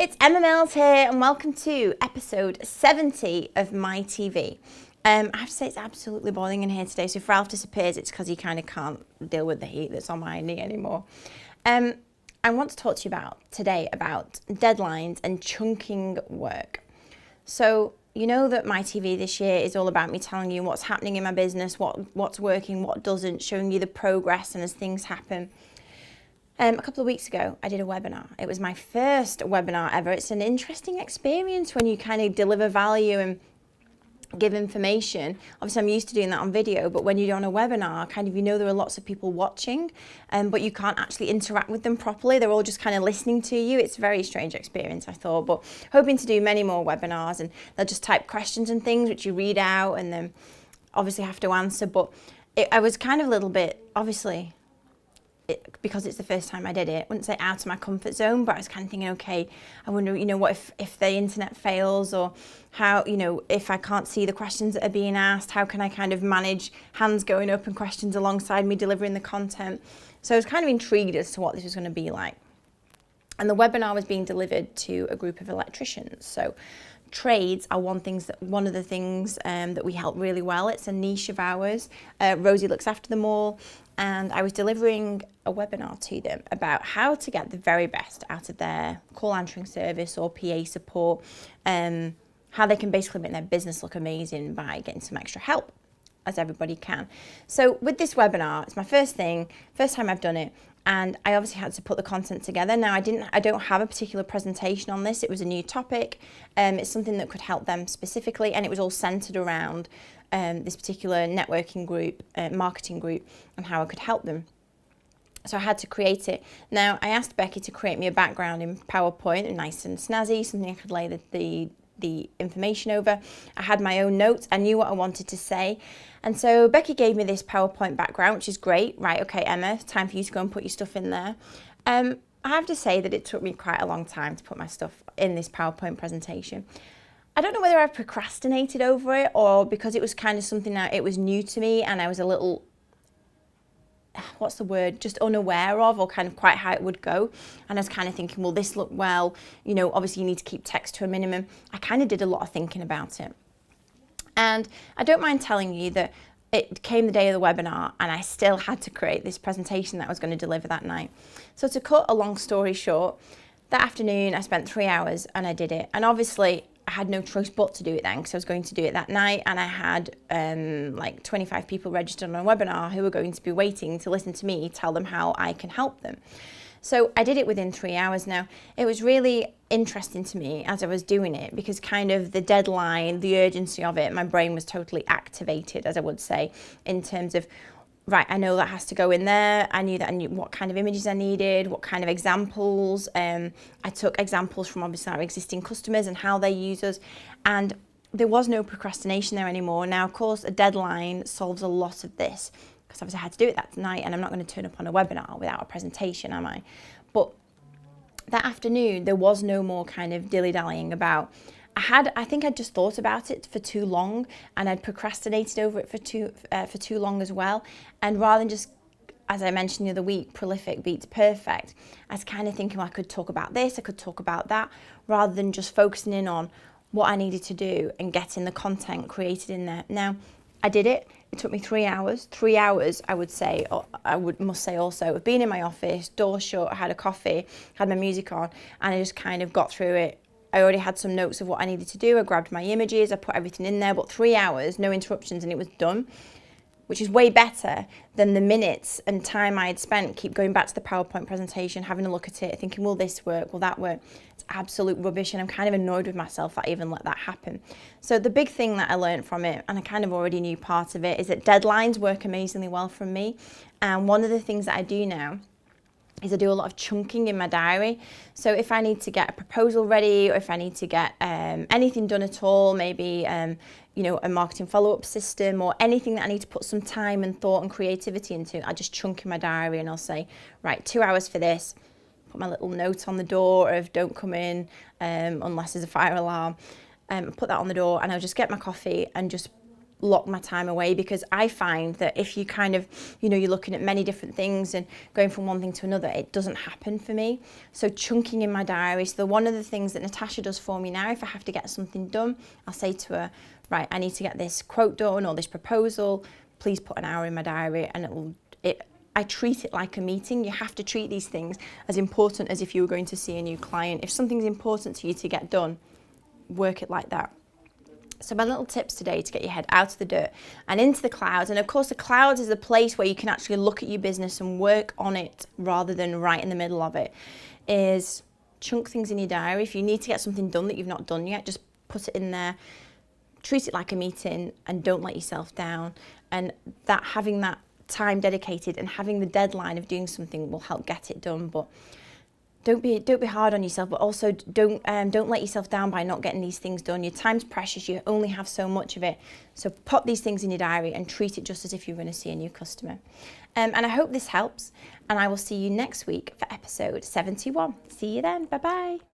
it's Emma Mills here and welcome to episode 70 of MiTV. I have to say it's absolutely boiling in here today, so if Ralph disappears it's because he kind of can't deal with the heat that's on my knee anymore. I want to talk to you today about deadlines and chunking work. So you know that MiTV this year is all about me telling you what's happening in my business, what's working, what doesn't, showing you the progress and as things happen. A couple of weeks ago, I did a webinar. It was my first webinar ever. It's an interesting experience when you kind of deliver value and give information. Obviously, I'm used to doing that on video, but when you're on a webinar, kind of, you know, there are lots of people watching, but you can't actually interact with them properly. They're all just kind of listening to you. It's a very strange experience, I thought, but hoping to do many more webinars, and they'll just type questions and things which you read out and then obviously have to answer. But I was kind of a little bit, obviously, because it's the first time I did it, I wouldn't say out of my comfort zone, but I was kind of thinking, okay, I wonder, you know, what if the internet fails, or how, you know, if I can't see the questions that are being asked, how can I kind of manage hands going up and questions alongside me delivering the content? So I was kind of intrigued as to what this was going to be like. And the webinar was being delivered to a group of electricians. So trades are one of the things that we help really well. It's a niche of ours. Rosie looks after them all, and I was delivering a webinar to them about how to get the very best out of their call answering service or PA support, how they can basically make their business look amazing by getting some extra help, as everybody can. So with this webinar, it's my first time I've done it, and I obviously had to put the content together. Now I don't have a particular presentation on this. It was a new topic. It's something that could help them specifically, and it was all centered around this particular networking group, marketing group, and how I could help them. So I had to create it. Now I asked Becky to create me a background in PowerPoint, nice and snazzy, something I could lay the information over. I had my own notes. I knew what I wanted to say. And so Becky gave me this PowerPoint background, which is great. Right, okay, Emma, time for you to go and put your stuff in there. I have to say that it took me quite a long time to put my stuff in this PowerPoint presentation. I don't know whether I procrastinated over it or because it was kind of something that it was new to me and I was a little, what's the word, just unaware of, or kind of quite how it would go. And I was kind of thinking, well, this looked well, you know, obviously you need to keep text to a minimum. I kind of did a lot of thinking about it. And I don't mind telling you that it came the day of the webinar and I still had to create this presentation that I was going to deliver that night. So to cut a long story short, that afternoon I spent 3 hours and I did it. And obviously I had no choice but to do it then, because I was going to do it that night, and I had like 25 people registered on a webinar who were going to be waiting to listen to me tell them how I can help them. So I did it within 3 hours. Now, it was really interesting to me as I was doing it, because kind of the deadline, the urgency of it, my brain was totally activated, as I would say, in terms of, right, I know that has to go in there. I knew what kind of images I needed, what kind of examples. I took examples from obviously our existing customers and how they use us. And there was no procrastination there anymore. Now, of course, a deadline solves a lot of this, because obviously I had to do it that night, and I'm not going to turn up on a webinar without a presentation, am I? But that afternoon, there was no more kind of dilly-dallying about. I think I'd just thought about it for too long, and I'd procrastinated over it for too long as well. And rather than just, as I mentioned the other week, prolific beats perfect, I was kind of thinking, well, I could talk about this, I could talk about that, rather than just focusing in on what I needed to do and getting the content created in there. Now, I did it. It took me 3 hours. 3 hours, I would say, or must say also, of being in my office, door shut, I had a coffee, had my music on, and I just kind of got through it. I already had some notes of what I needed to do. I grabbed my images, I put everything in there, but 3 hours, no interruptions, and it was done, which is way better than the minutes and time I had spent keep going back to the PowerPoint presentation, having a look at it, thinking, will this work, will that work? It's absolute rubbish, and I'm kind of annoyed with myself that I even let that happen. So the big thing that I learned from it, and I kind of already knew part of it, is that deadlines work amazingly well for me. And one of the things that I do now is I do a lot of chunking in my diary. So if I need to get a proposal ready, or if I need to get anything done at all, maybe you know, a marketing follow-up system, or anything that I need to put some time and thought and creativity into, I just chunk in my diary and I'll say, right, 2 hours for this. Put my little note on the door of don't come in unless there's a fire alarm. Put that on the door, and I'll just get my coffee and just lock my time away, because I find that if you kind of, you're looking at many different things and going from one thing to another, it doesn't happen for me. So chunking in my diary. So one of the things that Natasha does for me now, if I have to get something done, I'll say to her, right, I need to get this quote done or this proposal, please put an hour in my diary, and I treat it like a meeting. You have to treat these things as important as if you were going to see a new client. If something's important to you to get done, work it like that. So my little tips today to get your head out of the dirt and into the clouds. And of course, the clouds is the place where you can actually look at your business and work on it rather than right in the middle of it, is chunk things in your diary. If you need to get something done that you've not done yet, just put it in there. Treat it like a meeting and don't let yourself down. And that having that time dedicated and having the deadline of doing something will help get it done. But don't be hard on yourself, but also don't let yourself down by not getting these things done. Your time's precious. You only have so much of it. So put these things in your diary and treat it just as if you're going to see a new customer. And I hope this helps. And I will see you next week for episode 71. See you then. Bye-bye.